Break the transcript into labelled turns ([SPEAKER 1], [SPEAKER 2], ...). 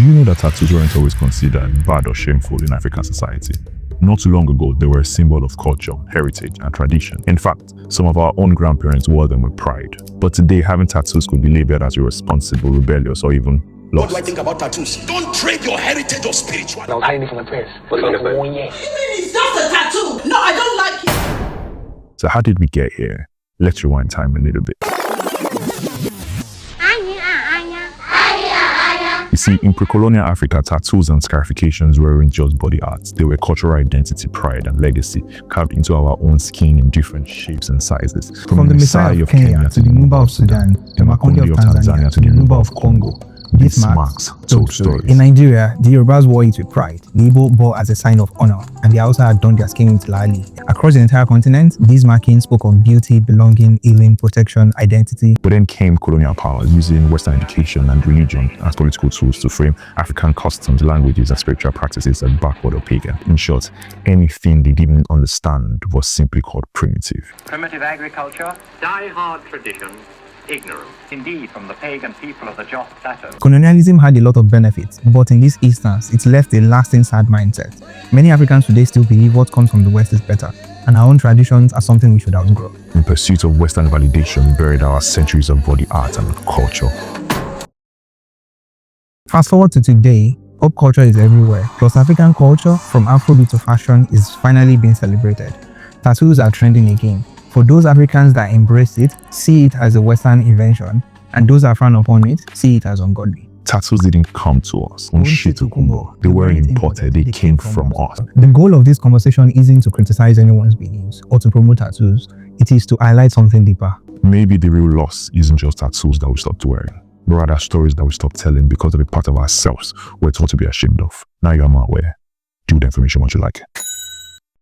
[SPEAKER 1] you know that tattoos weren't always considered bad or shameful in African society? Not too long ago, they were a symbol of culture, heritage, and tradition. In fact, some of our own grandparents wore them with pride. But today, having tattoos could be labeled as irresponsible, rebellious, or even lost.
[SPEAKER 2] What do I think about tattoos? Don't trade your heritage or spirituality.
[SPEAKER 3] I was hiding it from my parents. But like 1 year.
[SPEAKER 4] It's just a tattoo. No, I don't like it.
[SPEAKER 1] So how did we get here? Let's rewind time a little bit. You see, in pre-colonial Africa, tattoos and scarifications weren't just body art. They were cultural identity, pride, and legacy, carved into our own skin in different shapes and sizes.
[SPEAKER 5] From the Messiah of Kenya to the Nuba of Sudan, the Makonde of Tanzania to the Nuba of Congo, these marks told stories. In Nigeria, the Yorubas wore it with pride. The Igbo bore as a sign of honor, and the Hausa had done their skin with lali. Across the entire continent, these markings spoke of beauty, belonging, healing, protection, identity.
[SPEAKER 1] But then came colonial powers using Western education and religion as political tools to frame African customs, languages, and spiritual practices as backward or pagan. In short, anything they didn't understand was simply called primitive.
[SPEAKER 6] Primitive agriculture, die-hard tradition, ignorance, indeed, from the pagan people of the Jos Plateau.
[SPEAKER 5] Colonialism had a lot of benefits, but in this instance, it left a lasting sad mindset. Many Africans today still believe what comes from the West is better, and our own traditions are something we should outgrow.
[SPEAKER 1] In pursuit of Western validation, we buried our centuries of body art and culture.
[SPEAKER 5] Fast forward to today, pop culture is everywhere, plus African culture, from Afrobeat to fashion, is finally being celebrated. Tattoos are trending again. For those Africans that embrace it, see it as a Western invention, and those that frown upon it, see it as ungodly.
[SPEAKER 1] Tattoos didn't come to us on Shitukumbo. They weren't imported, they came from us.
[SPEAKER 5] The goal of this conversation isn't to criticize anyone's beliefs or to promote tattoos. It is to highlight something deeper.
[SPEAKER 1] Maybe the real loss isn't just tattoos that we stopped wearing, but rather stories that we stopped telling because of a part of ourselves we're taught to be ashamed of. Now you're more aware. Do the information once you like it.